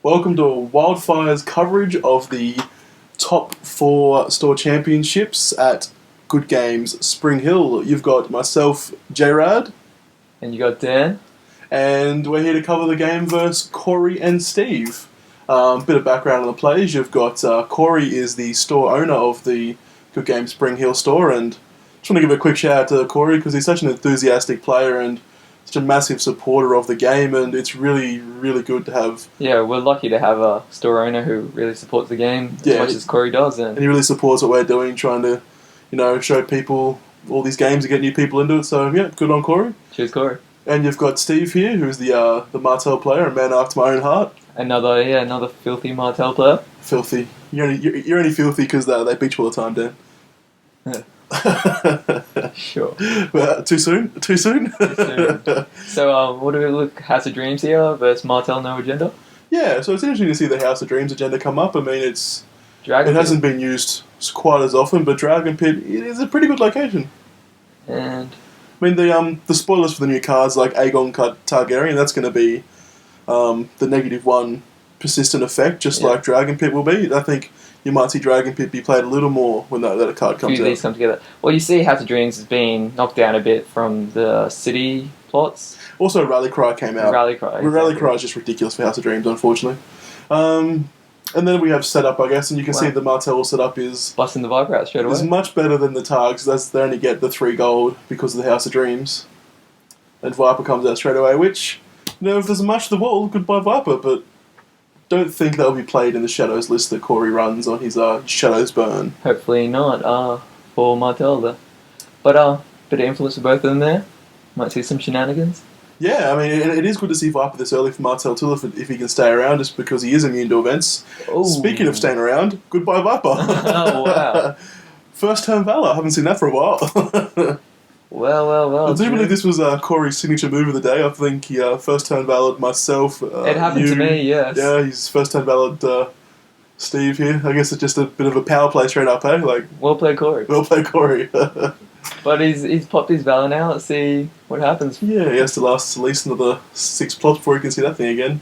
Welcome to Wildfire's coverage of the top four store championships at Good Games Spring Hill. You've got myself, J-Rad, And you got Dan? and we're here to cover the game versus Corey and Steve. Bit of background on the players. You've got Corey is the store owner of the Good Games Spring Hill store, and just want to give a quick shout out to Corey because he's such an enthusiastic player and such a massive supporter of the game, and it's really, really good to have. Yeah, we're lucky to have a store owner who really supports the game as much as Corey does. And And he really supports what we're doing, trying to, show people all these games and get new people into it. So yeah, good on Corey. cheers, Corey. And you've got Steve here, who's the Martell player, a man after my own heart. Another filthy Martell player. Filthy. You're only filthy because they beat you all the time, Dan. Sure. Well, too soon? Too soon? So, what do we look? House of Dreams here versus Martell No Agenda? Yeah, so it's interesting to see the House of Dreams agenda come up. I mean, it Dragon Pit. hasn't been used quite as often, but Dragon Pit is a pretty good location. And I mean, the spoilers for the new cards, like Aegon Targaryen, that's going to be the -1 persistent effect, just like Dragon Pit will be. I think you might see Dragon Pit be played a little more when that card a comes few of these out. come together. Well, you see House of Dreams has been knocked down a bit from the city plots. Also, Rally Cry came out. Rally Cry. Rally Cry is just ridiculous for House of Dreams, unfortunately. And then we have setup, I guess, and you can see the Martell setup is Busting the Viper out straight away. much better than the Targs. They only get the 3 gold because of the House of Dreams. And Viper comes out straight away, which, if there's much to the wall, goodbye Viper, but don't think that'll be played in the Shadows list that Corey runs on his Shadows Burn. Hopefully not, for Martell there. But, bit of influence for both of them there. Might see some shenanigans. Yeah, I mean, it is good to see Viper this early for Martell too, if he can stay around, just because he is immune to events. Ooh. Speaking of staying around, goodbye Viper. Oh, wow. First turn Valor, haven't seen that for a while. Well. I do believe this was Corey's signature move of the day. I think he first turn Valor'd myself. It happened to me, yes. Yeah, he's first turn Valor'd Steve here. I guess it's just a bit of a power play straight up, eh? Like, Well played, Corey. well played, Corey. But he's popped his Valor now. Let's see what happens. Yeah, he has to last at least another 6 plots before he can see that thing again.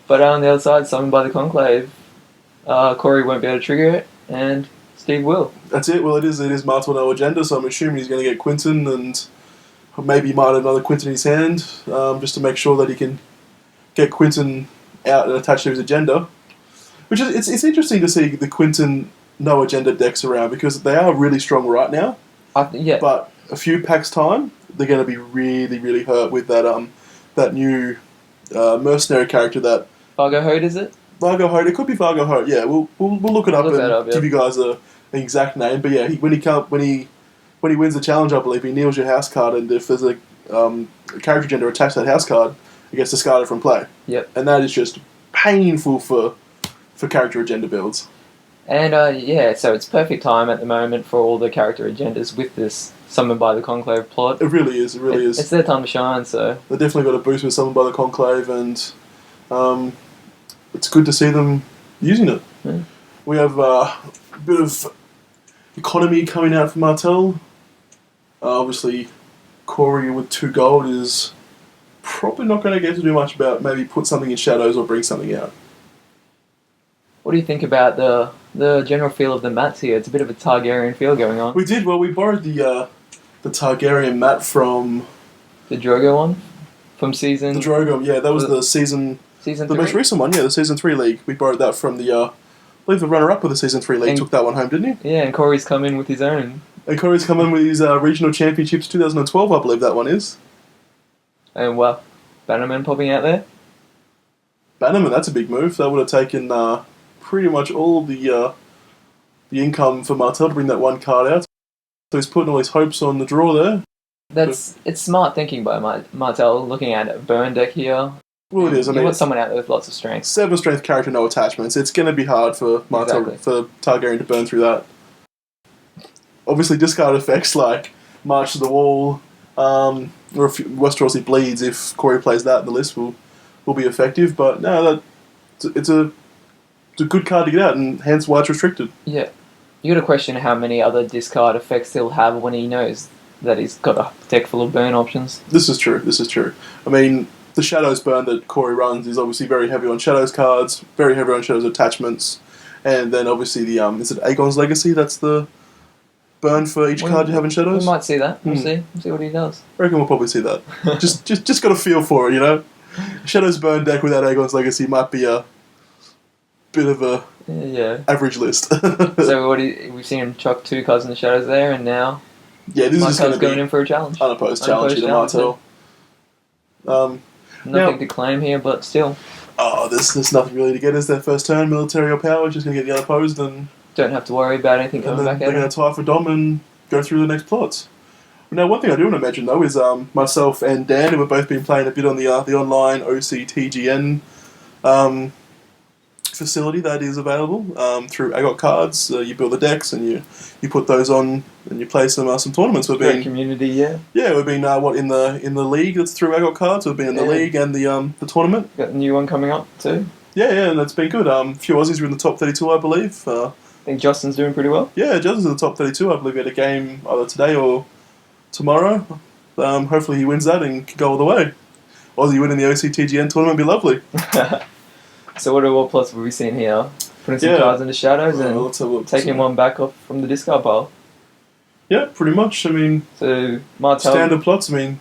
But on the other side, summoned by the Conclave, Corey won't be able to trigger it, and Steve will. That's it. Well, it is Martel no agenda, so I'm assuming he's going to get Quinton, and maybe he might have another Quinton in his hand, just to make sure that he can get Quinton out and attached to his agenda. Which is it's interesting to see the Quinton no agenda decks around because they are really strong right now. Yeah. But a few packs time, they're going to be really, really hurt with that new mercenary character that. Fargo Hode, is it? Vargo Hode. It could be Vargo Hode. Yeah, we'll look it up and give you guys an exact name. But yeah, when he wins the challenge, I believe he kneels your house card, and if there's a character gender attached to that house card, it gets discarded from play. Yep. And that is just painful for character agenda builds. And so it's perfect time at the moment for all the character agendas with this summoned by the Conclave plot. It really is. It really is. It's their time to shine. So They definitely got a boost with someone by the Conclave, and it's good to see them using it. Yeah. We have a bit of economy coming out from Martell. Obviously, Corey with 2 gold is probably not going to get to do much about maybe put something in Shadows or bring something out. what do you think about the general feel of the mats here? It's a bit of a Targaryen feel going on. We did. Well, we borrowed the Targaryen mat from The Drogo one from season. the Drogo. Yeah, that was the season. Season The 3? most recent one, yeah, the Season 3 League. We borrowed that from the, I believe the runner-up of the Season 3 League And- took that one home, didn't he? Yeah, and Corey's come in with his own. And Corey's come in with his Regional Championships 2012, I believe that one is. And well, Bannerman popping out there. Bannerman, that's a big move. That would have taken pretty much all the income for Martell to bring that one card out. So he's putting all his hopes on the draw there. It's smart thinking by Martell, looking at a burn deck here. Well, it is. I You mean, want someone out there with lots of strength. 7 strength character, no attachments. It's going to be hard for Martell, Exactly. for Targaryen to burn through that. Obviously, discard effects like March to the Wall, or if Westeros he bleeds, if Corey plays that, the list will be effective. But no, it's a good card to get out, and hence why it's restricted. Yeah. You got to question how many other discard effects he'll have when he knows that he's got a deck full of burn options. This is true. I mean, the Shadows burn that Corey runs is obviously very heavy on Shadows cards, very heavy on Shadows attachments, and then obviously the is it Aegon's Legacy? That's the burn for each card you have in Shadows. We might see that. We'll see. We'll see what he does. I reckon we'll probably see that. just got a feel for it, you know. Shadows burn deck without Aegon's Legacy might be a bit of a average list. So we've seen him chuck 2 cards in the Shadows there, and now this is Martel's going in for a challenge. Unopposed challenge to Martel. Nothing to claim here, but still. Oh, there's nothing really to get as their first turn. Military or power, just going to get the unopposed and... Don't have to worry about anything coming back at they're going to tie for Dom and go through the next plots. Now, one thing I do want to mention, though, is myself and Dan, who have both been playing a bit on the online OCTGN facility that is available through Agot Cards. You build the decks and you put those on and you play some tournaments. We've been community, yeah. Yeah, we've been in the league that's through Agot Cards. We've been in the league and the tournament. Got a new one coming up too. Yeah, and that's been good. A few Aussies were in the top 32, I believe. I think Justin's doing pretty well. Yeah, Justin's in the top 32. I believe he had a game either today or tomorrow. Hopefully he wins that and can go all the way. Aussie winning the OCTGN tournament would be lovely. So what plots have we seen here? Putting some cards into Shadows and taking one back off from the discard pile. Yeah, pretty much. I mean, so Martel, standard plots. I mean,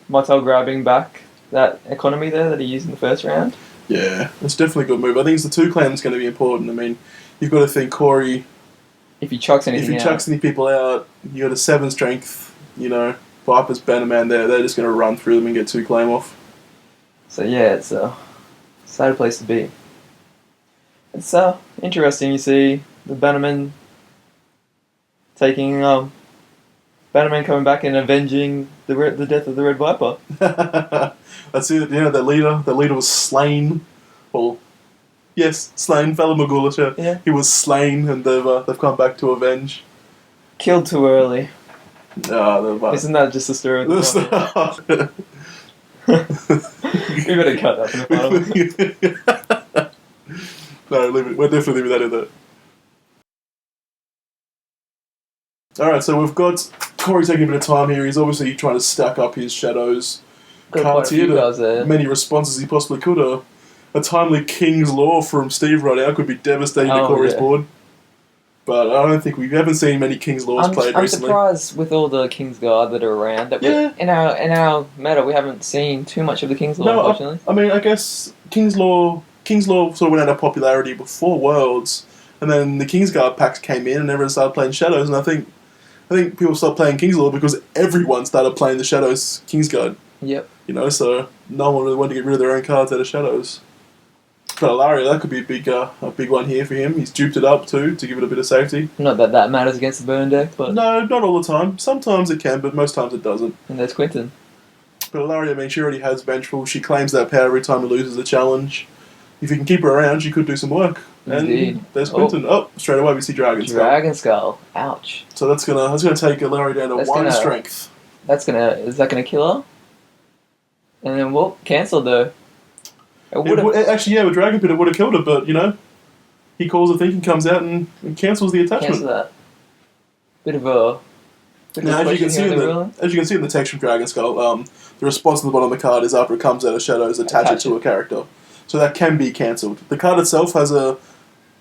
Martel grabbing back that economy there that he used in the first round. Yeah, it's definitely a good move. I think it's the 2 clan that's going to be important. I mean, you've got to think Corey. If he chucks any people out, you got a 7 strength. You know, Viper's Bannerman there. They're just going to run through them and get 2 claim off. So yeah, it's a sad place to be. It's interesting. You see the Bannerman taking Bannerman coming back and avenging the death of the Red Viper. That's it. You know, the leader was slain. Well, yes, slain. Fella Magula. Yeah, he was slain, and they've come back to avenge. Killed too early. Isn't that just a story of the We better cut that from the final. No, leave it. We're definitely leaving that in there. Alright, so we've got Corey taking a bit of time here. He's obviously trying to stack up his Shadows cards here to many responses he possibly could. A timely King's Law from Steve right now could be devastating to Corey's board. But I don't think we haven't seen many King's Laws played recently. I'm surprised with all the King's Guard that are around. That in our meta, we haven't seen too much of the King's Law, unfortunately. I mean, I guess King's Law sort of went out of popularity before Worlds, and then the King's Guard packs came in and everyone started playing Shadows, and I think people stopped playing King's Law because everyone started playing the Shadows King's Guard. Yep. You know, so no one really wanted to get rid of their own cards out of Shadows. But Alaria, that could be a big one here for him. He's duped it up too to give it a bit of safety. Not that matters against the burn deck, but no, not all the time. Sometimes it can, but most times it doesn't. And there's Quinton. But Alaria, I mean, she already has Vengeful. She claims that power every time he loses a challenge. If you can keep her around, she could do some work. Indeed. And there's Quinton. Oh, straight away we see Dragon Skull. Dragon Skull. Ouch. So that's gonna take Alaria down to 1 strength. Is that gonna kill her? And then cancel though. Actually, with Dragon Pit it would have killed her, but you know, he calls a thinking, comes out and cancels the attachment. Cancel that. Bit of a. Now, as you can see in the text from Dragon Skull, the response on the bottom of the card is after it comes out of Shadows, attach it to a character. So that can be cancelled. The card itself has a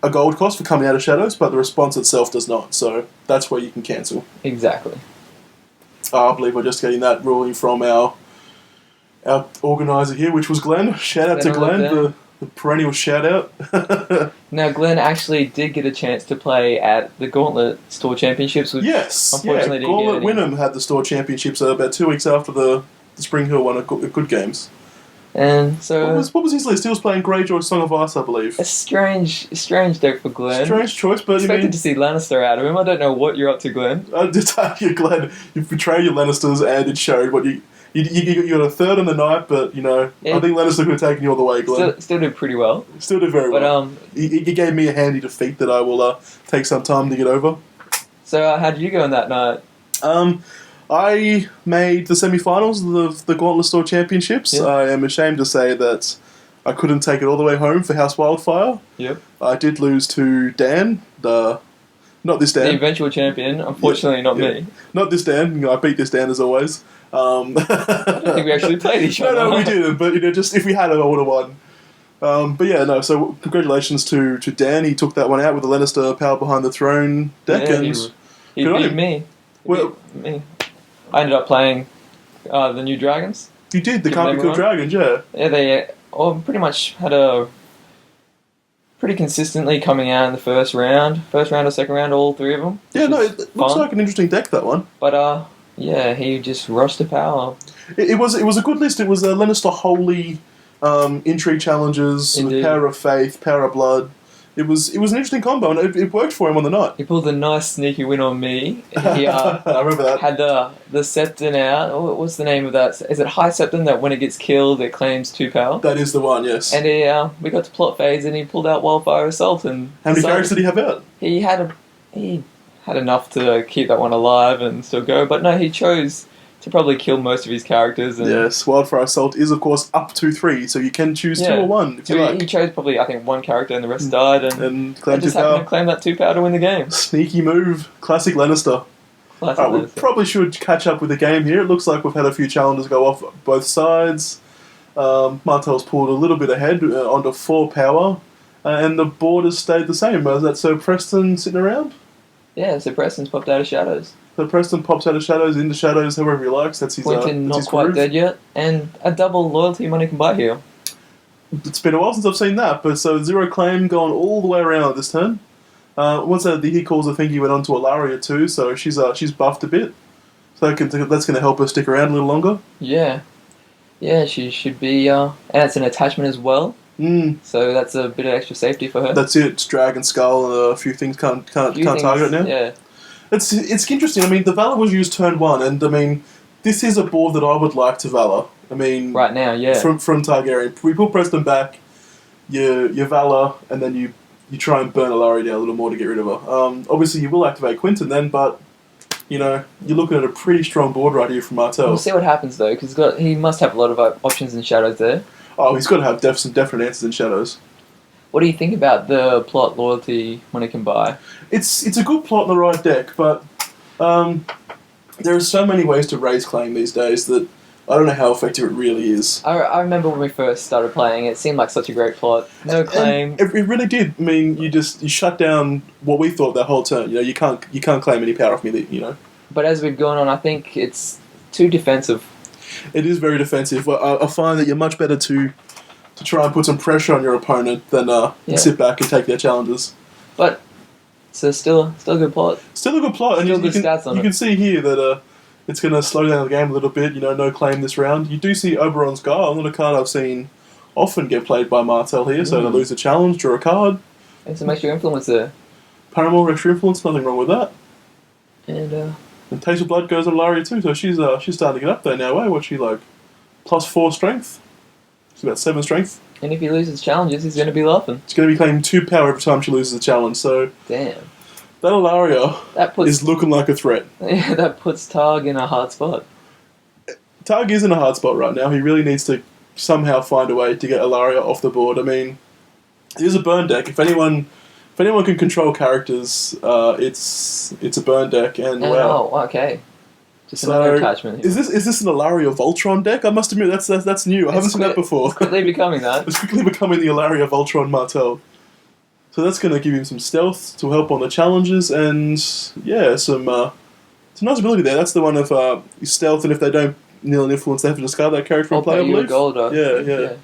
gold cost for coming out of Shadows, but the response itself does not. So that's where you can cancel. Exactly. I believe we're just getting that ruling from our organiser here, which was Glenn. Shout out to Glenn, the perennial shout out. Now, Glenn actually did get a chance to play at the Gauntlet Store Championships, which unfortunately didn't Gauntlet Wynnum had the Store Championships about 2 weeks after the Spring Hill one at Good Games. And so what was his list? He was playing Greyjoy Song of Ice, I believe. A strange deck for Glenn. Strange choice, but expected to see Lannister out of him. I don't know what you're up to, Glenn. I did tell you, Glenn. You've betrayed your Lannisters, and it showed. What you got a third in the night, but you know, I think Lannister could have taken you all the way, Glenn. Still did pretty well. Still did very well. He gave me a handy defeat that I will take some time to get over. So how did you go on that night? I made the semi-finals of the Gauntlet Store Championships. Yep. I am ashamed to say that I couldn't take it all the way home for House Wildfire. Yep. I did lose to Dan, not this Dan. The eventual champion, unfortunately not me. Not this Dan. I beat this Dan as always. I don't think we actually played each other. No, we didn't. But just if we had, I would have won. But yeah, no. So congratulations to Dan. He took that one out with the Lannister Power Behind the Throne deck, Yeah, and he beat me. Me. I ended up playing the new dragons. You did the Can't Be Killed Dragons, yeah. Yeah, they all pretty much had a pretty consistently coming out in the first round or second round, all three of them. Yeah, no, it looks like an interesting deck, that one. But yeah, he just rushed to power. It was a good list. It was a Lannister Holy, Intrigue Challenges, Power of Faith, Power of Blood. It was an interesting combo, and it worked for him on the night. He pulled a nice sneaky win on me. He I remember that. had the Septon out. What's the name of that? Is it High Septon that when it gets killed, it claims 2 power? That is the one, yes. And we got to plot phase, and he pulled out Wildfire Assault. And how many carries did he have out? He had enough to keep that one alive and still go, but no, he chose to probably kill most of his characters. And yes, Wildfire Assault is, of course, up to 3, so you can choose 2 or 1 if you like. He chose probably, I think, 1 character and the rest died, and claimed just 2 power. happened to claim that 2 power to win the game. Sneaky move. Classic Lannister. We probably should catch up with the game here. It looks like we've had a few challenges go off both sides. Martell's pulled a little bit ahead onto 4 power, and the board has stayed the same. Is that Sir Preston sitting around? Yeah, so Preston's popped out of shadows. So Preston pops out of shadows, into shadows, however he likes. That's his. Quentin not quite dead yet, and a double loyalty money can buy here. It's been a while since I've seen that, but so 0 claim going all the way around this turn. Once he calls, I think he went on to Ilaria too, so she's buffed a bit. So that's going to help her stick around a little longer. Yeah, she should be, and it's an attachment as well. So that's a bit of extra safety for her. That's it. It's Dragon Skull and a few things can't target it now. Yeah. It's interesting. I mean, the Valor was used turn 1, and I mean, this is a board that I would like to Valor. I mean, right now, yeah. From Targaryen, we pull Preston back, you Valor, and then you try and burn Ilaria down a little more to get rid of her. Obviously, you will activate Quentin then, but you're looking at a pretty strong board right here from Martell. We'll see what happens though, because he must have a lot of options in shadows there. Oh, he's got to have some definite answers in shadows. What do you think about the plot loyalty when it can buy? It's a good plot in the right deck, but there are so many ways to raise claim these days that I don't know how effective it really is. I remember when we first started playing, it seemed like such a great plot. No claim. It really did. I mean, you shut down what we thought that whole turn. You can't claim any power off me. But as we've gone on, I think it's too defensive. It is very defensive. I find that you're much better to try and put some pressure on your opponent than sit back and take their challenges. But so still a good plot. Still a good plot, and you can see here that it's going to slow down the game a little bit. No claim this round. You do see Oberon's Guile, not a card I've seen often get played by Martell here. So to lose a challenge, draw a card. And some extra influence there. Paramour extra influence, nothing wrong with that. And Taste of Blood goes on Ilaria too, so she's starting to get up there now. What's she like? +4 strength. She's about 7 strength. And if he loses challenges, he's going to be laughing. She's going to be claiming 2 power every time she loses a challenge. So damn. That Ilaria is looking like a threat. Yeah, that puts Targ in a hard spot. Targ is in a hard spot right now. He really needs to somehow find a way to get Ilaria off the board. I mean, it is a burn deck. If anyone can control characters, it's a burn deck. And wow. Oh, okay. Just another attachment here. Is this an Ilaria Voltron deck? I must admit that's new. I haven't seen that before. It's quickly becoming that. It's quickly becoming the Ilaria Voltron Martell. So that's going to give him some stealth to help on the challenges, and some nice ability there. That's the one of stealth, and if they don't nil an influence, they have to discard that character and play. I believe. Gold, yeah.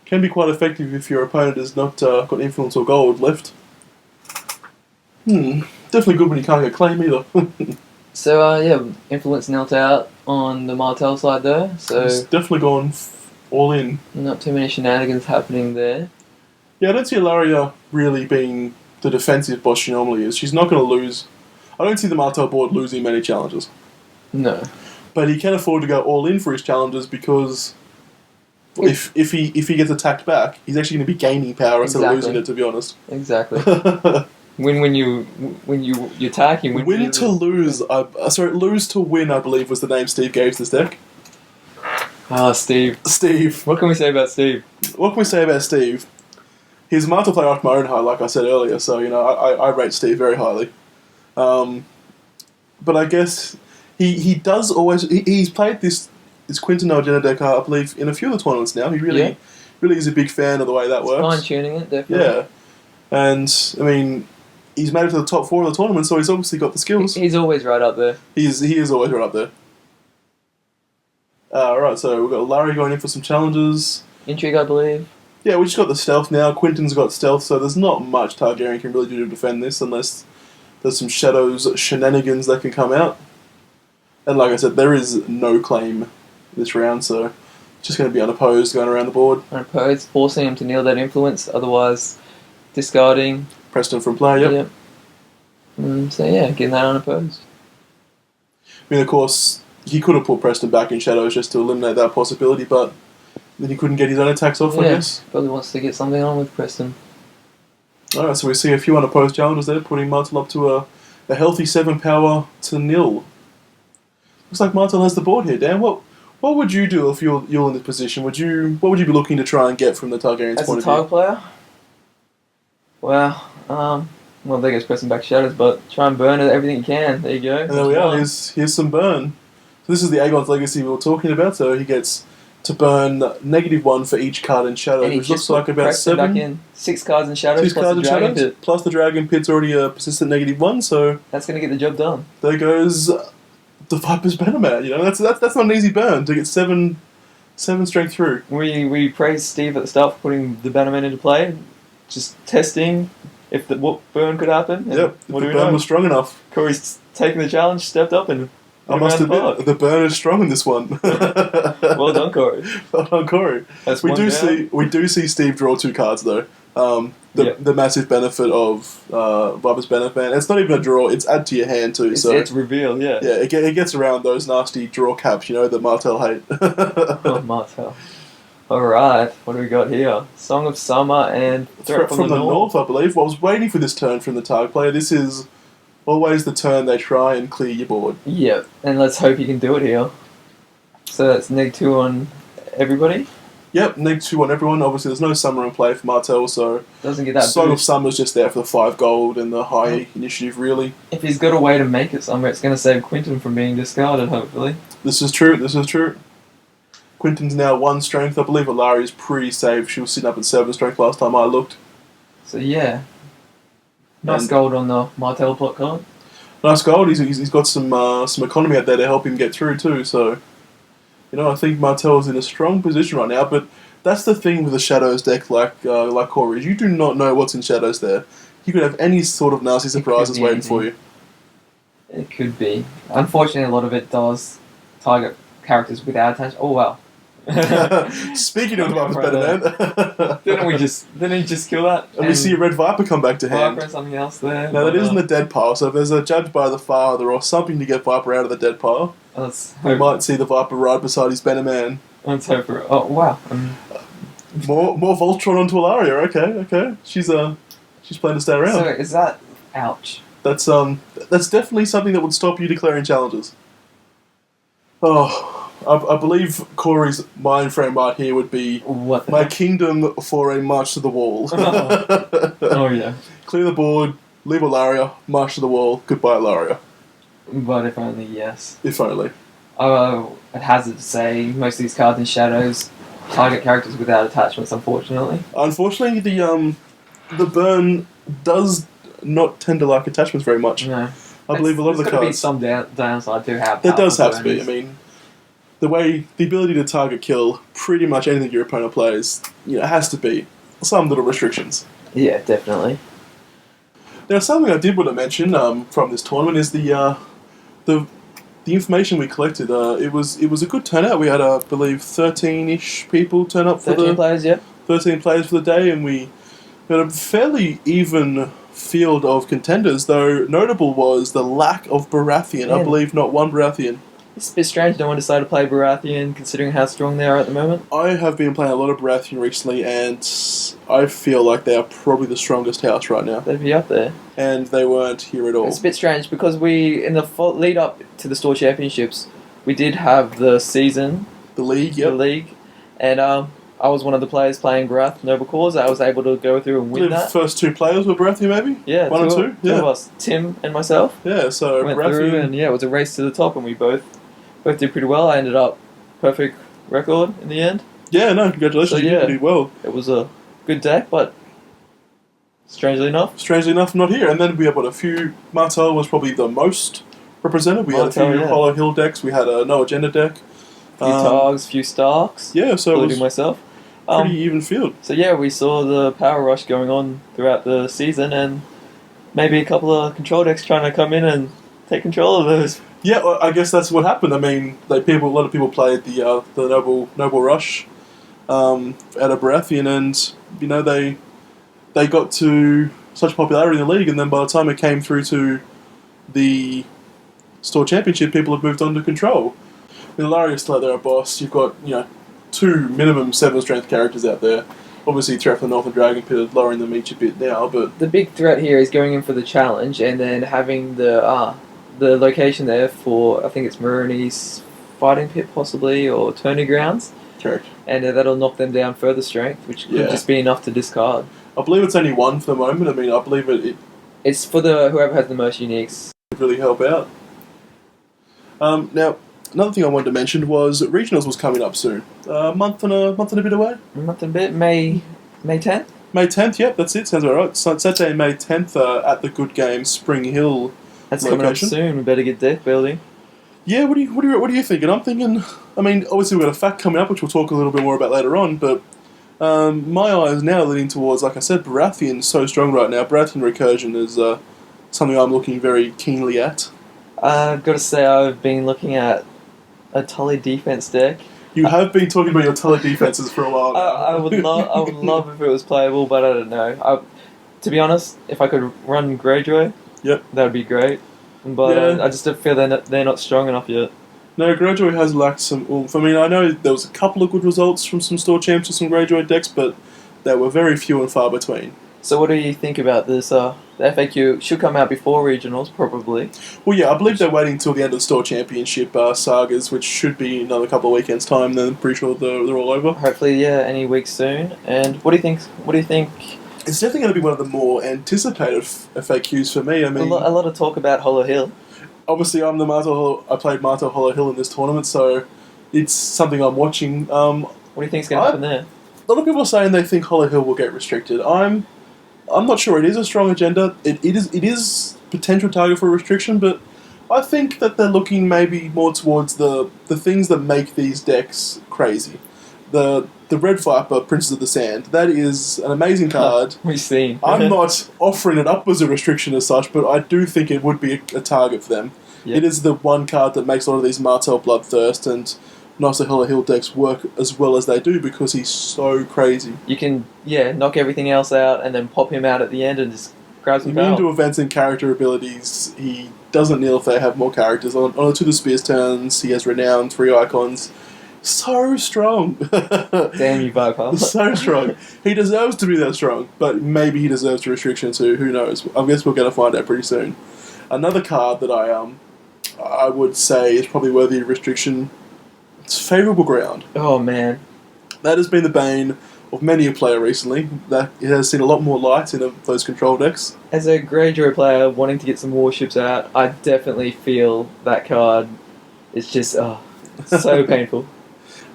Can be quite effective if your opponent has not got influence or gold left. Definitely good when you can't get claim either. So influence knelt out on the Martell side there. So it's definitely gone all in. Not too many shenanigans happening there. Yeah, I don't see Ilaria really being the defensive boss she normally is. She's not going to lose. I don't see the Martell board losing many challenges. No. But he can afford to go all in for his challenges because if he gets attacked back, he's actually going to be gaining power instead of losing it, to be honest. Exactly. When you attack him. Lose to win, I believe, was the name Steve gave this deck. Steve. Steve. What can we say about Steve? He's a Martell player off my own high, like I said earlier, so I rate Steve very highly. But I guess He does always. He's played this Quinton Algena deck, I believe, in a few of the tournaments now. He really is a big fan of the way that works. Fine tuning it, definitely. Yeah, and I mean, he's made it to the top 4 of the tournament, so he's obviously got the skills. He's always right up there. He is always right up there. Right, so we've got Larry going in for some challenges. Intrigue, I believe. Yeah, we just got the stealth now. Quinton's got stealth, so there's not much Targaryen can really do to defend this unless there's some Shadows shenanigans that can come out. And like I said, there is no claim this round, so it's just going to be unopposed going around the board. Unopposed, forcing him to kneel that influence, otherwise discarding. Preston from play, yep. So yeah, getting that unopposed. I mean, of course, he could have put Preston back in Shadows just to eliminate that possibility, but then he couldn't get his own attacks off, I guess. Probably wants to get something on with Preston. Alright, so we see a few unopposed challenges there, putting Martel up to a healthy 7 power to 0. Looks like Martel has the board here, Dan. What would you do if you're in this position? What would you be looking to try and get from the Targaryen's point of view? As a Targ player? Well, there goes Preston back to Shadows, but try and burn everything you can. There you go. And there we are. Here's some burn. So this is the Aegon's Legacy we were talking about, so he gets to burn -1 for each card in Shadows, which looks like about Preston 7. Back in 6 cards in Shadows, 6 plus cards the in Dragon Shadows, Pit. plus the Dragon Pit's already a persistent -1, so That's going to get the job done. there goes the Viper's Benemat. You know, that's not an easy burn to get 7 strength through. We praised Steve at the start for putting the Bannerman into play, just testing if what burn could happen. And Yep, what the do we burn know? was strong enough. Corey's taken the challenge, stepped up, and I must admit, the burn is strong in this one. well done, Corey. Well done, Corey. That's We one do down. see Steve draw 2 cards though. The massive benefit of Viper's Benefit. It's not even a draw; it's add to your hand too. It's reveal, yeah. Yeah, it gets around those nasty draw caps, you know, that Martel hate. Oh, Martel. Alright, what do we got here? Song of Summer and Threat from the North, I believe. Well, I was waiting for this turn from the Targ player. This is always the turn they try and clear your board. Yep, and let's hope you can do it here. So that's -2 on everybody. Yep, -2 on everyone. Obviously, there's no Summer in play for Martel, so doesn't get that Song of boost. Summer's just there for the 5 gold and the high initiative, really. If he's got a way to make it somewhere, it's going to save Quinton from being discarded, hopefully. This is true. Quinton's now 1 strength. I believe Alari's pretty safe. She was sitting up at 7 strength last time I looked. So yeah. Nice gold on the Martel plot card. Nice gold. He's got some economy out there to help him get through too. So, you know, I think Martel is in a strong position right now. But that's the thing with the Shadows deck, like Corey, is you do not know what's in Shadows there. You could have any sort of nasty surprises waiting for you. It could be. Unfortunately, a lot of it does target characters without attachment. Oh wow. Speaking of the Viper's Benemat, didn't he just kill that? And we see a Red Viper come back to hand. Viper and something else there. Now that isn't the dead pile, so if there's a Judge by the Father or something to get Viper out of the dead pile, we might see the Viper ride beside his Beneman. Let's hope for it. Oh wow. More Voltron onto Alaria. Okay. She's planning to stay around. So is that ouch? That's definitely something that would stop you declaring challenges. Oh. I believe Corey's mind frame right here would be my kingdom for a march to the wall. Oh yeah. Clear the board, leave Alaria, march to the wall, goodbye Alaria. But if only, yes. If only. It hazard to say most of these cards in Shadows target characters without attachments, unfortunately. Unfortunately, the burn does not tend to like attachments very much. No. I believe a lot of the cards... There's got to be some downside to how there does have to burners. be. I mean, the ability to target kill pretty much anything your opponent plays, you know, has to be some little restrictions. Yeah, definitely. Now, something I did want to mention from this tournament is the information we collected. It was a good turnout. We had, I believe, 13-ish people turn up for 13 players, yeah. 13 players for the day, and we had a fairly even field of contenders, though notable was the lack of Baratheon. Yeah. I believe not one Baratheon. It's a bit strange no one decided to play Baratheon, considering how strong they are at the moment. I have been playing a lot of Baratheon recently, and I feel like they are probably the strongest house right now. They'd be up there. And they weren't here at all. It's a bit strange, because we, in the lead up to the Store Championships, we did have the season. The league, yep. The league. And I I was one of the players playing Barath Noble Cause. I was able to go through and I win believe the that. first two players were Barathi, maybe? Yeah, One or two? Two of us, Tim and myself, Yeah, so went through, and yeah, it was a race to the top, and we both did pretty well. I ended up perfect record in the end. Yeah, no, congratulations, So, you yeah. did pretty well. It was a good deck, but strangely enough, not here. And then we had a few. Martel was probably the most represented. We had a few Martel, yeah. Hollow Hill decks. We had a No Agenda deck. few Targs, few Starks, Yeah, so it including was myself. pretty even field. So yeah, we saw the power rush going on throughout the season, and maybe a couple of control decks trying to come in and take control of those. Yeah, well, I guess that's what happened. I mean, a lot of people played the Noble Rush at a Baratheon, and they got to such popularity in the league, and then by the time it came through to the Store Championship, people have moved on to Control. Milaria's still out there, a boss. You've got two minimum 7 strength characters out there. Obviously, throughout the Northern Dragon Pit, lowering them each a bit now, but The big threat here is going in for the challenge and then having the location there for, I think it's Maroni's Fighting Pit possibly, or Tourney Grounds, correct. and that'll knock them down further strength, which could Yeah. just be enough to discard. I believe it's only one for the moment. I mean, I believe it It's for the whoever has the most uniques. could really help out. Now, another thing I wanted to mention was that Regionals was coming up soon. A month and a bit away. Nothing bit May 10th. May 10th, yep, that's it, sounds about right. Saturday, May 10th at the Good Game Spring Hill That's location. coming up soon. We better get deck building. Yeah, what are you thinking? I'm thinking, I mean, obviously we've got a fact coming up, which we'll talk a little bit more about later on, but my eye is now leaning towards, like I said, Baratheon's so strong right now. Baratheon Recursion is something I'm looking very keenly at. I've got to say, I've been looking at a Tully defense deck. You have been talking about your tele defenses for a while now. I would love if it was playable, but I don't know. To be honest, if I could run Greyjoy, Yep. that would be great. But Yeah. I just don't feel they're not strong enough yet. No, Greyjoy has lacked some oomph. I mean, I know there was a couple of good results from some store champs with some Greyjoy decks, but they were very few and far between. So what do you think about this? The FAQ should come out before regionals, probably. Well, yeah, I believe they're waiting until the end of the store championship sagas, which should be another couple of weekends' time. Then I'm pretty sure they're all over. Hopefully, yeah, any week soon. And what do you think? It's definitely going to be one of the more anticipated FAQs for me. I A mean, lot of talk about Hollow Hill. obviously, I played Martel Hollow Hill in this tournament, so it's something I'm watching. What do you think's going to happen there? A lot of people are saying they think Hollow Hill will get restricted. I'm not sure. It is a strong agenda. It is potential target for restriction, but I think that they're looking maybe more towards the things that make these decks crazy. The Red Viper, Princess of the Sand, that is an amazing card. We've seen. I'm not offering it up as a restriction as such, but I do think it would be a target for them. Yep. It is the one card that makes a lot of these Martel Bloodthirst and Nicer Hollow Hill decks work as well as they do because he's so crazy. You can, knock everything else out and then pop him out at the end and just grab some Immune to power. events and character abilities, he doesn't kneel if they have more characters. On a to the Spears turns, he has Renown, 3 icons. So strong. Damn you, Viper. So strong. He deserves to be that strong, but maybe he deserves a restriction too. Who knows? I guess we're going to find out pretty soon. Another card that I would say is probably worthy of restriction. It's Favourable Ground. Oh, man. That has been the bane of many a player recently. That it has seen a lot more light in those control decks. As a Greyjoy player wanting to get some warships out, I definitely feel that card is just, so painful.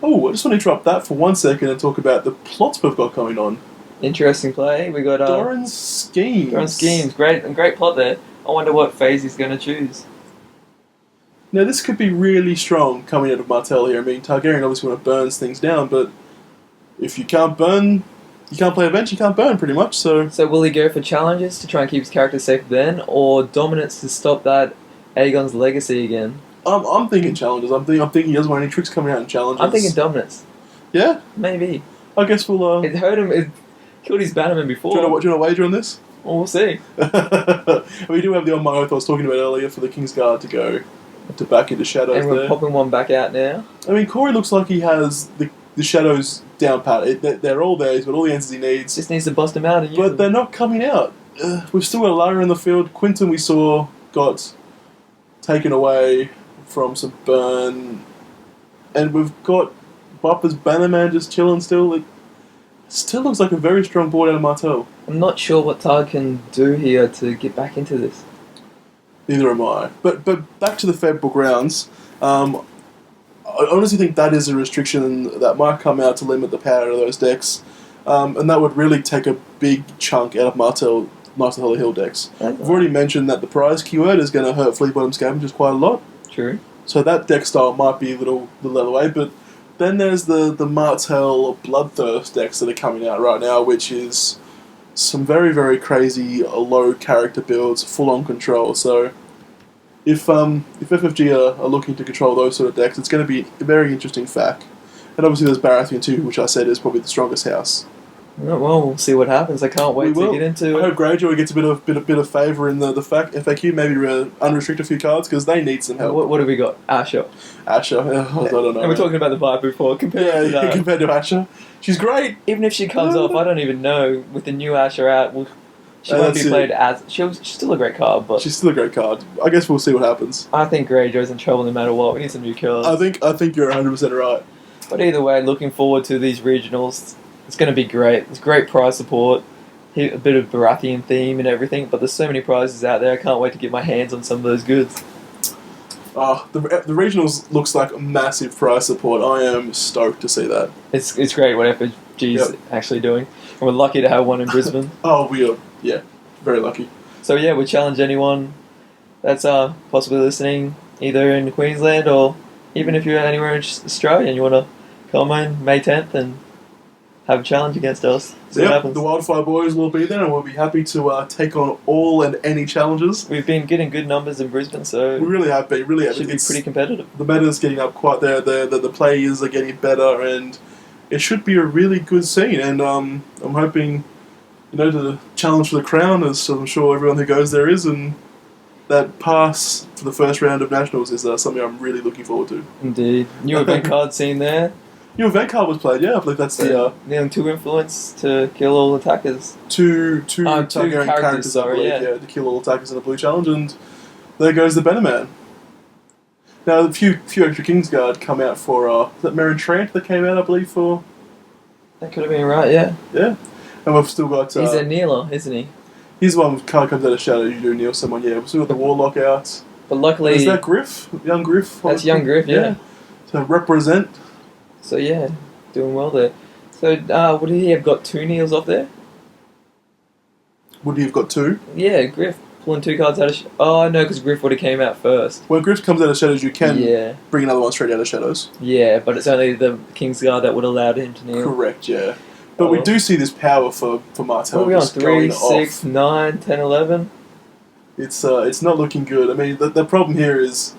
Oh, I just want to interrupt that for 1 second and talk about the plots we've got going on. Interesting play. We got Doran's Schemes. Doran's Schemes. Great plot there. I wonder what phase he's going to choose. Now, this could be really strong coming out of Martell here. I mean, Targaryen obviously want to burn things down, but if you can't burn, you can't play events, you can't burn preting much, so... So will he go for challenges to try and keep his character safe then, or dominance to stop that Aegon's legacy again? I'm thinking challenges. I'm thinking he doesn't want any tricks coming out in challenges. I'm thinking dominance. Yeah? Maybe. I guess we'll... It hurt him. It killed his bannerman before. Do you want to wager on this? Well, we'll see. We do have the On My Oath I was talking about earlier for the King's Guard to go to back into shadows And we're there. popping one back out now. I mean, Corey looks like he has the shadows down pat. They're all there. He's got all the answers he needs. Just needs to bust them out and use But them. they're not coming out. We've still got Lara in the field. Quinton, we saw, got taken away from some burn. And we've got Bopper's Bannerman just chilling still. Still looks like a very strong board out of Martel. I'm not sure what Tard can do here to get back into this. Neither am I. But back to the Fed book rounds. I honestly think that is a restriction that might come out to limit the power of those decks, and that would really take a big chunk out of Martel Hollow Hill decks. I've already mentioned that the prize keyword is going to hurt Flea Bottom Scavengers quite a lot. True. So that deck style might be a little out of the way, but then there's the Martel Bloodthirst decks that are coming out right now, which is some very, very crazy low character builds, full on control. So if FFG are looking to control those sort of decks, it's going to be a very interesting fact. And obviously there's Baratheon too, which I said is probably the strongest house. Well, we'll see what happens. I can't wait to get into I it. hope Greyjoy gets a bit of favour in the FAQ. Maybe unrestrict a few cards because they need some help. What have we got? Asher. I don't know. And we're talking about the Viper before. Compared to Asher, she's great. Even if she comes off, I don't even know. With the new Asher out, she won't be played as. She's still a great card, but she's still a great card. I guess we'll see what happens. I think Greyjoy's in trouble no matter what. We need some new cards. I think you're 100% right. But either way, looking forward to these regionals. It's going to be great. It's great prize support, a bit of Baratheon theme and everything, but there's so many prizes out there, I can't wait to get my hands on some of those goods. The regionals looks like a massive prize support. I am stoked to see that. It's great what FFG's actually doing. And we're lucky to have one in Brisbane. We are, very lucky. So yeah, we challenge anyone that's possibly listening, either in Queensland or even if you're anywhere in Australia and you want to come in May 10th and have a challenge against us. See what happens. The Wildfire boys will be there and we'll be happy to take on all and any challenges. We've been getting good numbers in Brisbane, so we really have been. Really have. Should be pretty competitive. The meta's getting up quite there. The players are getting better, and it should be a really good scene. And I'm hoping, the challenge for the crown, as I'm sure everyone who goes there is, and that pass for the first round of nationals is something I'm really looking forward to. Indeed, new event card scene there. New event card was played, I believe that's the... two influence to kill all attackers. Two Targaryen characters, I believe, to kill all attackers in a blue challenge, and there goes the Banner Man. Now, a few extra Kingsguard come out for... is that Meryn Trant that came out, I believe, for... That could have been right, yeah. Yeah. And we've still got... he's a kneeler, isn't he? He's the one card comes out of shadow, you do kneel someone, We've still got the Warlock out. But luckily... Is that Griff? Young Griff? That's young Griff, yeah. So represent... So yeah, doing well there. So would he have got 2 kneels off there? Would he have got 2? Yeah, Griff pulling 2 cards out of... oh no, because Griff would have came out first. When Griff comes out of shadows, you can bring another one straight out of shadows. Yeah, but it's only the Kingsguard that would allow him to kneel. Correct, yeah. But we do see this power for Martel. What are we on? 3, 6, 9, 10, 11? It's not looking good. I mean, the problem here is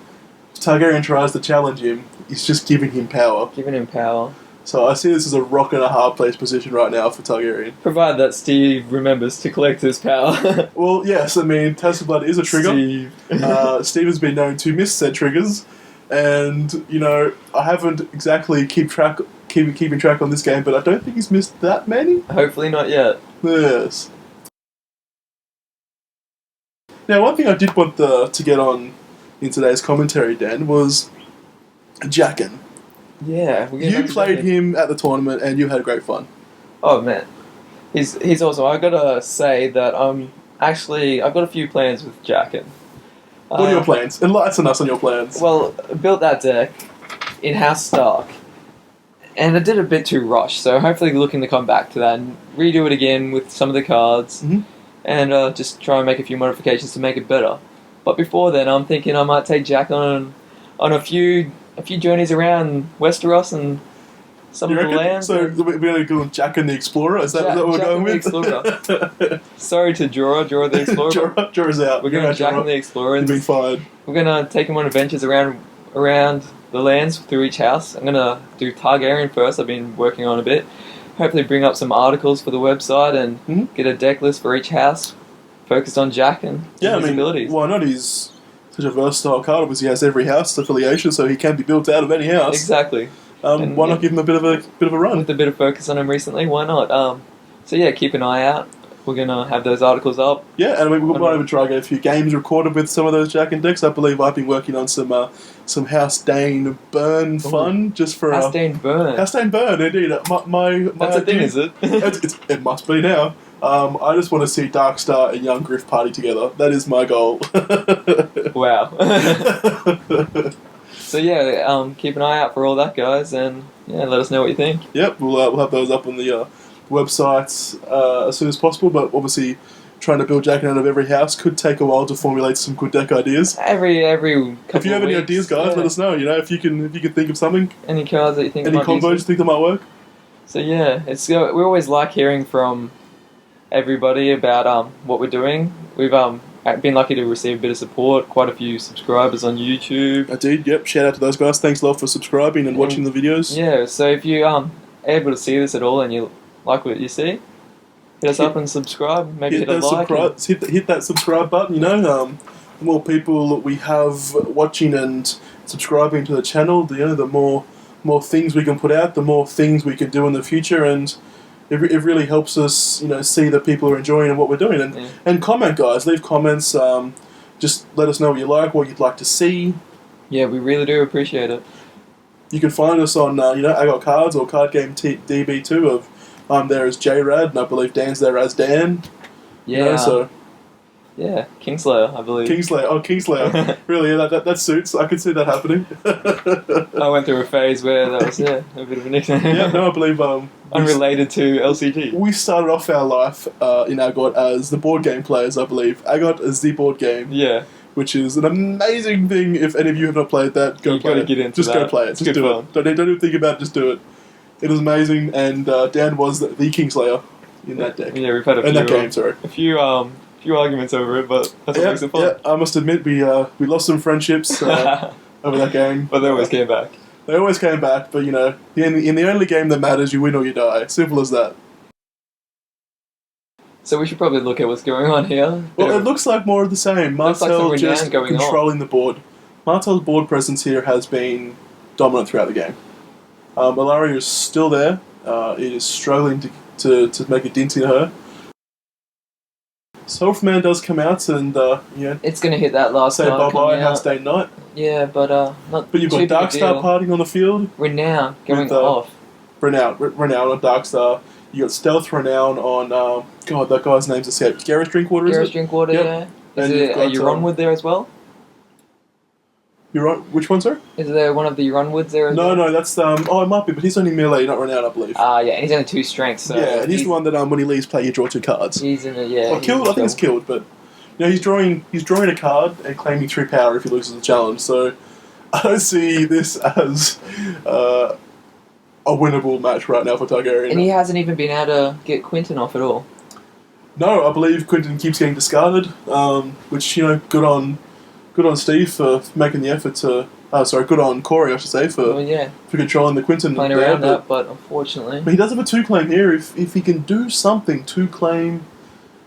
if Targaryen tries to challenge him, he's just giving him power. Giving him power. So I see this as a rock and a hard place position right now for Targaryen. Provided that Steve remembers to collect his power. Well, yes, I mean, Taste of Blood is a trigger. Steve. Steve has been known to miss said triggers, and, I haven't exactly keeping track on this game, but I don't think he's missed that many. Hopefully not yet. Yes. Now, one thing I did want to get on in today's commentary, Dan, was Jaqen. Yeah. You played him at the tournament and you had great fun. Oh, man. He's awesome. I've got to say that I've got a few plans with Jaqen. What are your plans? Enlighten us on your plans. Well, I built that deck in House Stark. And I did a bit too rushed, so hopefully looking to come back to that and redo it again with some of the cards. Mm-hmm. And just try and make a few modifications to make it better. But before then, I'm thinking I might take Jaqen on a few journeys around Westeros and some of the lands. So we're going to go with Jaqen the Explorer? Is that what we're going with? Explorer. Sorry to Jorah the Explorer. Jorah's out. We're going to Jaqen the Explorer. You've been fired. We're going to take him on adventures around the lands through each house. I'm going to do Targaryen first. I've been working on a bit. Hopefully bring up some articles for the website and get a deck list for each house focused on Jaqen and his abilities. Why not? He's such a versatile card because he has every house affiliation, so he can be built out of any house. Exactly. Why not give him a bit of a run? With a bit of focus on him recently, why not? So yeah, keep an eye out. we're gonna have those articles up. Yeah, and we might even try to get a few games recorded with some of those Jack and decks. I believe I've been working on some House Dane burn fun just for House Dane burn. House Dane burn, indeed. My That's a thing, is it? it must be now. I just want to see Darkstar and Young Griff party together. That is my goal. Wow. So yeah, keep an eye out for all that, guys, and yeah, let us know what you think. Yep, we'll have those up on the websites as soon as possible. But obviously, trying to build Jack out of every house could take a while to formulate some good deck ideas. Every couple if you have any weeks, ideas, guys, let us know. You know, if you can think of something, any cards that you think any might combos you think that might work. So yeah, we always like hearing from everybody about what we're doing. We've been lucky to receive a bit of support, quite a few subscribers on YouTube. I did, yep. Shout out to those guys. Thanks a lot for subscribing and watching the videos. Yeah, so if you able to see this at all and you like what you see, hit us up and subscribe. Maybe hit a like. Hit that subscribe button, you know. The more people we have watching and subscribing to the channel, the more things we can put out, the more things we can do in the future, and it really helps us, see that people are enjoying what we're doing. And comment, guys. Leave comments. Just let us know what you'd like to see. Yeah, we really do appreciate it. You can find us on, I Got Cards or Card Game DB2 I'm there as J-Rad, and I believe Dan's there as Dan. Yeah. Yeah, Kingslayer, I believe. Kingslayer. Really, that suits. I could see that happening. I went through a phase where that was, a bit of a nickname. Yeah, no, I believe... unrelated to LCG. We started off our life in Agot as the board game players, I believe. Agot is the board game. Yeah. Which is an amazing thing. If any of you have not played that, go play it. Get into just that. Go play it. Just do it. Don't even think about it, just do it. It is amazing, and Dan was the Kingslayer in that deck. Yeah, we've had a few arguments over it, but that's what makes it fun. Yeah, I must admit we lost some friendships over that game. But they always came back. They always came back, but in the only game that matters, you win or you die. Simple as that. So we should probably look at what's going on here. Well, it looks like more of the same. Martel just controlling the board. Martel's board presence here has been dominant throughout the game. Malaria is still there. It is struggling to make a dint in her. Selfman does come out and it's going to hit that last say bye-bye, House Day Night. Yeah, but not. But you've got Darkstar partying on the field. Renown going off. Renown on Darkstar. You got Stealth Renown on God, that guy's name's escaped. Garrus Drinkwater, is it? Garrus Drinkwater, yep. Yeah. Is there a Euronwood there as well? Which one, sir? Is there one of the Euronwoods there as well? No, that's it might be, but he's only melee, not Renown, I believe. Yeah, and he's only 2 strengths. So yeah, and he's the one that when he leaves play, you draw 2 cards. He's in it, killed. I think it's killed, but he's drawing a card and claiming 3 power if he loses the challenge. So I don't see this as a winnable match right now for Targaryen. And he hasn't even been able to get Quinton off at all. No, I believe Quinton keeps getting discarded, which, good on Steve for making the effort to... good on Corey, I should say, for controlling the Quinton. Playing around that, but unfortunately... But he does have a 2-claim here. If he can do something, 2-claim,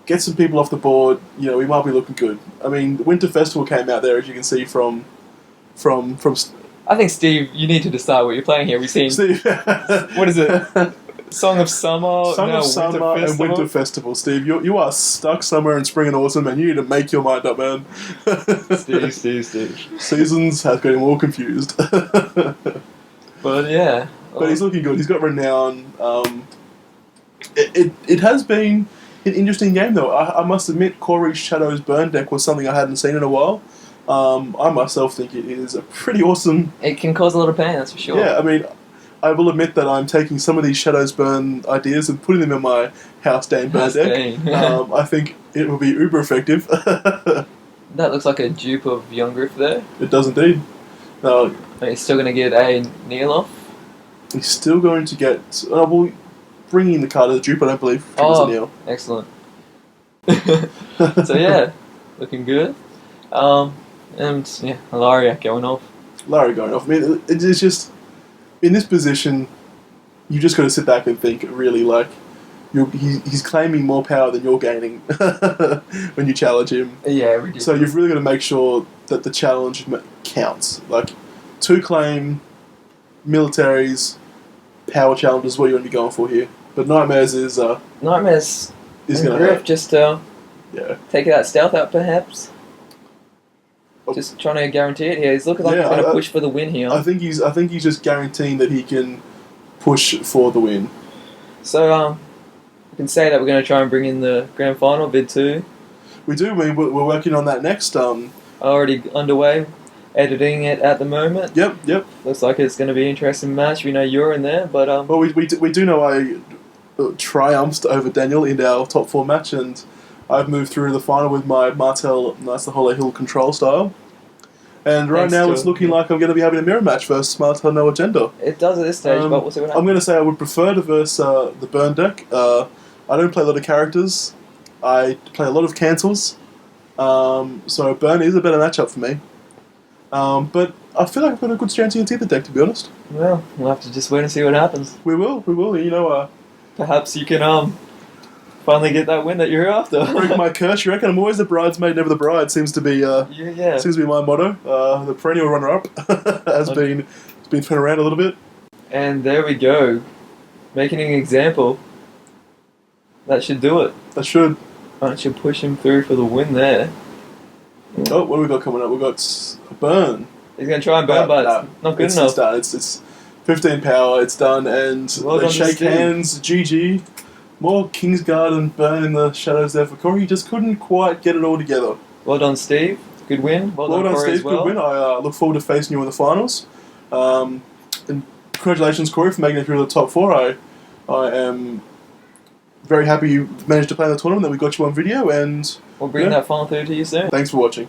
get some people off the board, we might be looking good. I mean, the Winter Festival came out there, as you can see from I think, Steve, you need to decide what you're playing here. We've seen... Steve... what is it? Song of Summer, and Winter Festival. Steve, you are stuck somewhere in spring and autumn, and you need to make your mind up, man. Steve. Seasons has got him all confused. But yeah. But he's looking good. He's got Renown. It has been an interesting game, though. I must admit, Corey's Shadows Burn deck was something I hadn't seen in a while. I myself think it is a pretty awesome... It can cause a lot of pain, that's for sure. Yeah, I mean... I will admit that I'm taking some of these Shadows Burn ideas and putting them in my House Dane Burn deck. I think it will be uber effective. That looks like a dupe of Young Griff there. It does indeed. He's still going to get a Neil off? He's still going to get... bringing the card as a dupe, I don't believe, triggers a Neil. Excellent. So yeah, looking good. Ilaria going off. Ilaria going off. I mean, it's just... In this position, you just got to sit back and think, really, like, he's claiming more power than you're gaining when you challenge him. Yeah, ridiculous. So you've really got to make sure that the challenge counts. Like, 2-claim, militaries, power challenges is what you want to be going for here. But Nightmares is... Nightmares is And going to Griff hurt. just Yeah. take that stealth out, perhaps. Oh. Just trying to guarantee it here. He's looking like Yeah, he's going to I- push for the win here. I think he's just guaranteeing that he can push for the win. So, we can say that we're going to try and bring in the grand final, bid 2. We do. We're working on that next. Already underway, editing it at the moment. Yep. Looks like it's going to be an interesting match. We know you're in there, but Well, we do know I triumphed over Daniel in our top 4 match, and I've moved through to the final with my Martel Nice the Hollow Hill control style. And right Thanks now to- it's looking like I'm going to be having a mirror match versus Martel No Agenda. it does at this stage, but we'll see what I'm happens. going to say I would prefer to verse the Burn deck. I don't play a lot of characters. I play a lot of cancels. So Burn is a better matchup for me. But I feel like I've got a good chance against either deck, to be honest. Well, we'll have to just wait and see what happens. We will. You know, Perhaps you can finally get that win that you're after. break my curse, you reckon? I'm always the bridesmaid, never the bride, seems to be yeah. seems to be my motto. The perennial runner-up has been thrown around a little bit. And there we go. Making an example. That should do it. That should. That should push him through for the win there. Oh, what have we got coming up? We've got a Burn. He's going to try and burn, but it's not good enough. It's done. It's 15 power. It's done, and Well they done to shake Steve. hands. GG. More Kingsguard and Burn in the shadows there for Corey. He just couldn't quite get it all together. Well done, Steve. Good win. Well done, Corey, Steve. as well. Good win. I look forward to facing you in the finals. And congratulations, Corey, for making it through the top 4. I am very happy you managed to play in the tournament, that we got you on video, and We'll bring that final through to you soon. thanks for watching.